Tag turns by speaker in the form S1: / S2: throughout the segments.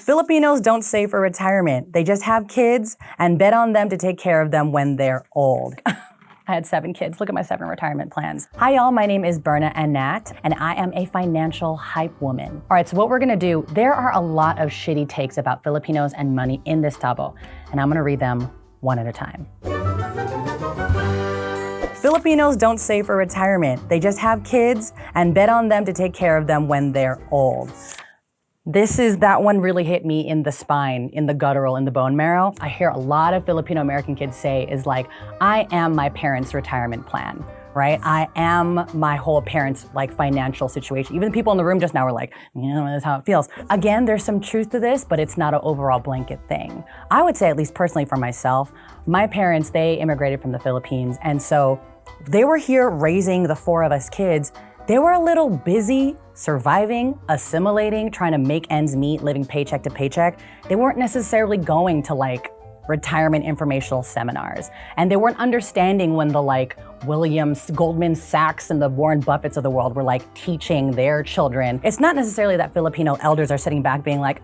S1: Filipinos don't save for retirement. They just have kids and bet on them to take care of them when they're old. I had 7 kids. Look at my 7 retirement plans. Hi y'all, my name is Berna Anat, and I am a financial hype woman. All right, so what we're gonna do, there are a lot of shitty takes about Filipinos and money in this tabo, and I'm gonna read them one at a time. Filipinos don't save for retirement. They just have kids and bet on them to take care of them when they're old. That one really hit me in the spine, in the guttural, in the bone marrow. I hear a lot of Filipino American kids say is like, I am my parents' retirement plan, right? I am my whole parents' like financial situation. Even the people in the room just now were like, that's how it feels. Again, there's some truth to this, but it's not an overall blanket thing. I would say, at least personally for myself, my parents, they immigrated from the Philippines. And so they were here raising the 4 of us kids. They were a little busy surviving, assimilating, trying to make ends meet, living paycheck to paycheck. They weren't necessarily going to like retirement informational seminars. And they weren't understanding when the like Williams, Goldman Sachs, and the Warren Buffetts of the world were like teaching their children. It's not necessarily that Filipino elders are sitting back being like,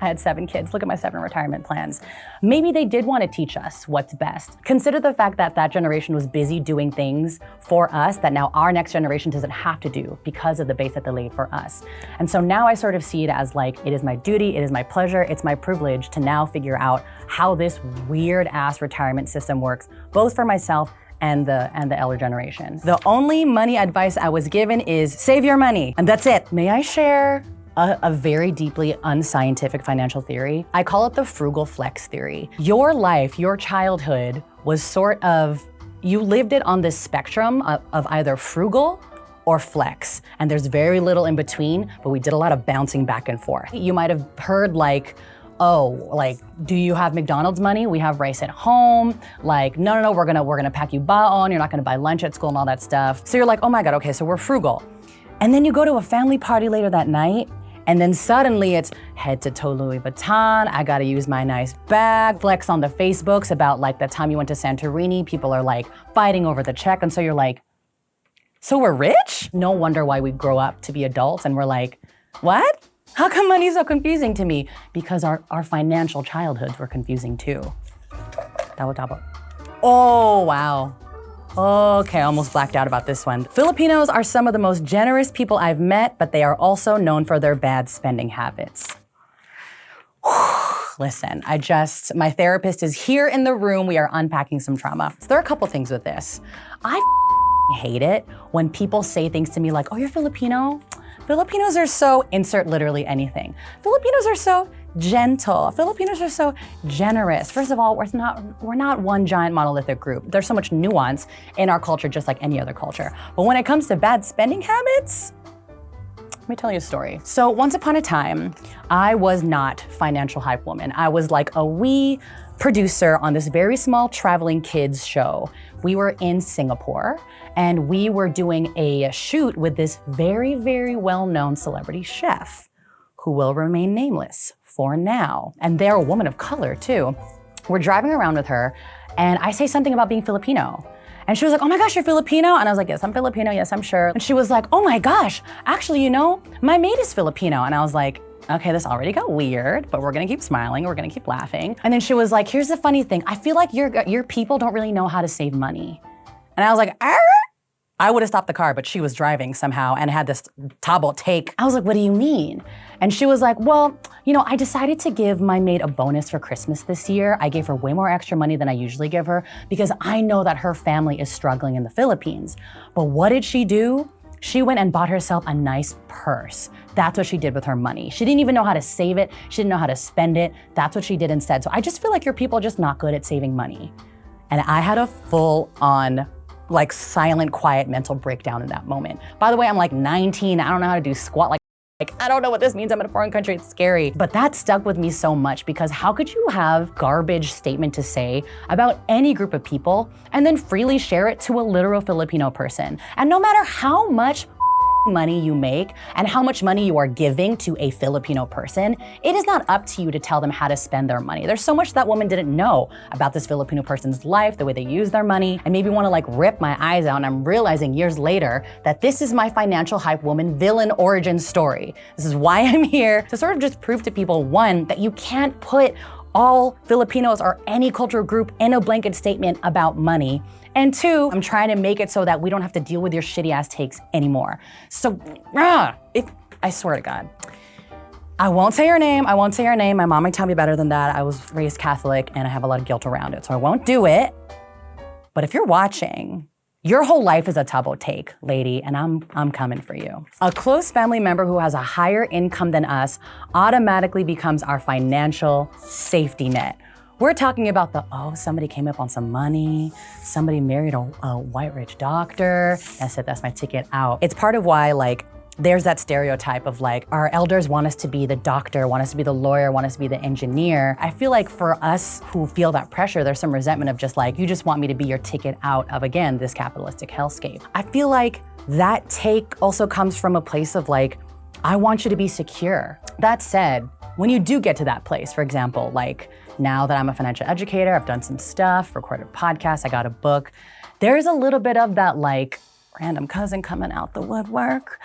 S1: I had 7 kids, look at my 7 retirement plans. Maybe they did want to teach us what's best. Consider the fact that that generation was busy doing things for us that now our next generation doesn't have to do because of the base that they laid for us. And so now I sort of see it as like, it is my duty, it is my pleasure, it's my privilege to now figure out how this weird ass retirement system works, both for myself and the elder generation. The only money advice I was given is save your money, and that's it. May I share a very deeply unscientific financial theory? I call it the Frugal-Flex Theory. Your life, your childhood was sort of, you lived it on this spectrum of either frugal or flex. And there's very little in between, but we did a lot of bouncing back and forth. You might have heard like, oh, like, do you have McDonald's money? We have rice at home. Like, no, we're gonna pack you baon, you're not gonna buy lunch at school and all that stuff. So you're like, oh my God, okay, so we're frugal. And then you go to a family party later that night, and then suddenly it's head to toe Louis Vuitton, I gotta use my nice bag, flex on the Facebooks about like the time you went to Santorini, people are like fighting over the check, and so you're like, so we're rich? No wonder why we grow up to be adults and we're like, what? How come money's so confusing to me? Because our financial childhoods were confusing too. Tabo. Oh, wow. Okay, almost blacked out about this one. Filipinos are some of the most generous people I've met, but they are also known for their bad spending habits. Listen, my therapist is here in the room. We are unpacking some trauma. So there are a couple things with this. I hate it when people say things to me like, oh, you're Filipino? Filipinos are so, insert literally anything. Filipinos are so gentle. Filipinos are so generous. First of all, we're not one giant monolithic group. There's so much nuance in our culture, just like any other culture. But when it comes to bad spending habits, let me tell you a story. So once upon a time, I was not financial hype woman. I was like a wee producer on this very small traveling kids show. We were in Singapore and we were doing a shoot with this very, very well-known celebrity chef who will remain nameless for now. And they're a woman of color too. We're driving around with her and I say something about being Filipino. And she was like, oh my gosh, you're Filipino? And I was like, yes, I'm Filipino, yes, I'm sure. And she was like, oh my gosh, actually, my maid is Filipino. And I was like, okay, this already got weird, but we're gonna keep smiling, we're gonna keep laughing. And then she was like, here's the funny thing, I feel like your people don't really know how to save money. And I was like, I would have stopped the car, but she was driving somehow and had this tabo take. I was like, what do you mean? And she was like, well, I decided to give my maid a bonus for Christmas this year. I gave her way more extra money than I usually give her because I know that her family is struggling in the Philippines. But what did she do? She went and bought herself a nice purse. That's what she did with her money. She didn't even know how to save it. She didn't know how to spend it. That's what she did instead. So I just feel like your people are just not good at saving money. And I had a full-on like silent, quiet mental breakdown in that moment. By the way, I'm like 19, I don't know how to do squat, like I don't know what this means, I'm in a foreign country, it's scary. But that stuck with me so much because how could you have garbage statement to say about any group of people and then freely share it to a literal Filipino person? And no matter how much money you make and how much money you are giving to a Filipino person, it is not up to you to tell them how to spend their money. There's so much that woman didn't know about this Filipino person's life, the way they use their money, and maybe want to like rip my eyes out, and I'm realizing years later that this is my financial hype woman villain origin story. This is why I'm here, to sort of just prove to people, one, that you can't put all Filipinos or any cultural group in a blanket statement about money. And two, I'm trying to make it so that we don't have to deal with your shitty ass takes anymore. So, I swear to God, I won't say your name. I won't say your name. My mom might tell me better than that. I was raised Catholic and I have a lot of guilt around it, so I won't do it. But if you're watching, your whole life is a tabo take, lady, and I'm coming for you. A close family member who has a higher income than us automatically becomes our financial safety net. We're talking about somebody came up on some money, somebody married a white rich doctor, that's it, that's my ticket out. It's part of why there's that stereotype of our elders want us to be the doctor, want us to be the lawyer, want us to be the engineer. I feel like for us who feel that pressure, there's some resentment of just you just want me to be your ticket out of, again, this capitalistic hellscape. I feel like that take also comes from a place of I want you to be secure. That said, when you do get to that place, for example, now that I'm a financial educator, I've done some stuff, recorded podcasts, I got a book, there's a little bit of that random cousin coming out the woodwork.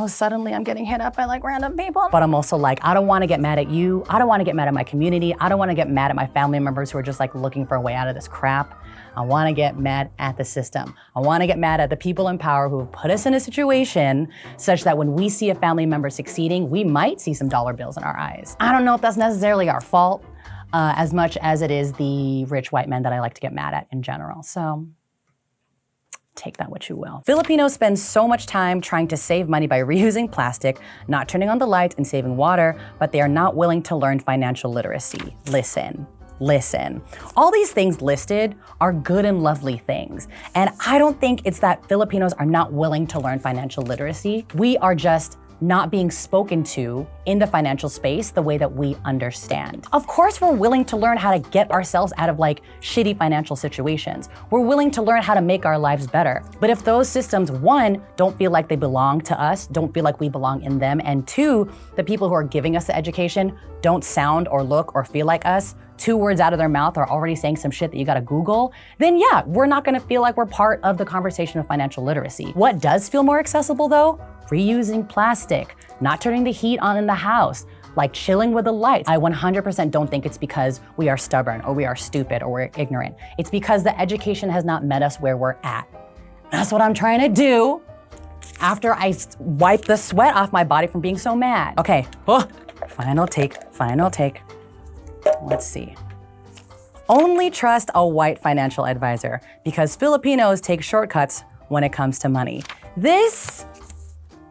S1: Suddenly I'm getting hit up by random people. But I'm also I don't want to get mad at you. I don't want to get mad at my community. I don't want to get mad at my family members who are just looking for a way out of this crap. I want to get mad at the system. I want to get mad at the people in power who have put us in a situation such that when we see a family member succeeding, we might see some dollar bills in our eyes. I don't know if that's necessarily our fault, as much as it is the rich white men that I like to get mad at in general. So take that what you will. Filipinos spend so much time trying to save money by reusing plastic, not turning on the lights, and saving water, but they are not willing to learn financial literacy. Listen. All these things listed are good and lovely things. And I don't think it's that Filipinos are not willing to learn financial literacy. We are just not being spoken to in the financial space the way that we understand. Of course, we're willing to learn how to get ourselves out of shitty financial situations. We're willing to learn how to make our lives better. But if those systems, one, don't feel like they belong to us, don't feel like we belong in them, and two, the people who are giving us the education don't sound or look or feel like us, 2 words out of their mouth are already saying some shit that you gotta Google, then yeah, we're not gonna feel like we're part of the conversation of financial literacy. What does feel more accessible though? Reusing plastic, not turning the heat on in the house, chilling with the lights. I 100% don't think it's because we are stubborn or we are stupid or we're ignorant. It's because the education has not met us where we're at. That's what I'm trying to do after I wipe the sweat off my body from being so mad. Okay, final take. Let's see. Only trust a white financial advisor because Filipinos take shortcuts when it comes to money. This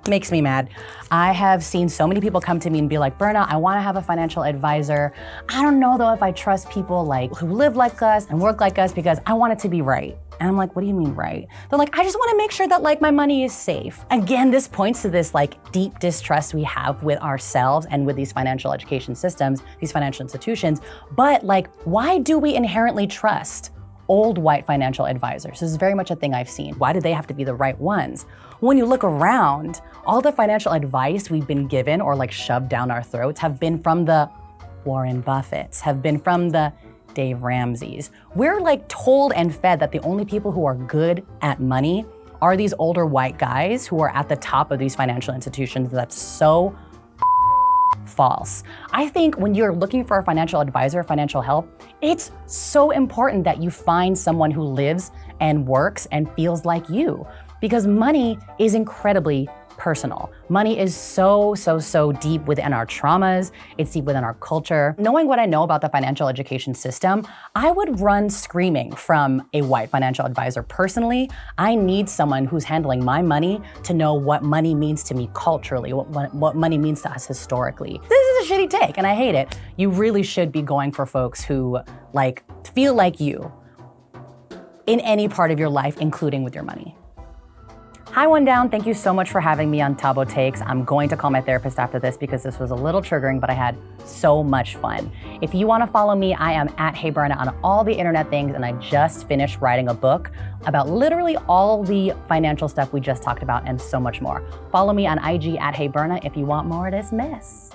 S1: makes me mad. I have seen so many people come to me and be like, Berna, I want to have a financial advisor. I don't know though if I trust people who live like us and work like us because I want it to be right. And I'm like, what do you mean right? They're like, I just want to make sure that my money is safe. Again, this points to this deep distrust we have with ourselves and with these financial education systems, these financial institutions. But why do we inherently trust old white financial advisors? This is very much a thing I've seen. Why do they have to be the right ones? When you look around, all the financial advice we've been given or shoved down our throats have been from the Warren Buffetts, have been from the Dave Ramseys. We're told and fed that the only people who are good at money are these older white guys who are at the top of these financial institutions. That's so false. I think when you're looking for a financial advisor, financial help, it's so important that you find someone who lives and works and feels like you, because money is incredibly personal. Money is so deep within our traumas. It's deep within our culture. Knowing what I know about the financial education system, I would run screaming from a white financial advisor. Personally, I need someone who's handling my money to know what money means to me culturally, what money means to us historically. This is a shitty take and I hate it. You really should be going for folks who feel like you in any part of your life, including with your money. Hi, One Down. Thank you so much for having me on Tabo Takes. I'm going to call my therapist after this because this was a little triggering, but I had so much fun. If you want to follow me, I am at Hey Berna on all the internet things, and I just finished writing a book about literally all the financial stuff we just talked about and so much more. Follow me on IG at Hey Berna if you want more of this mess.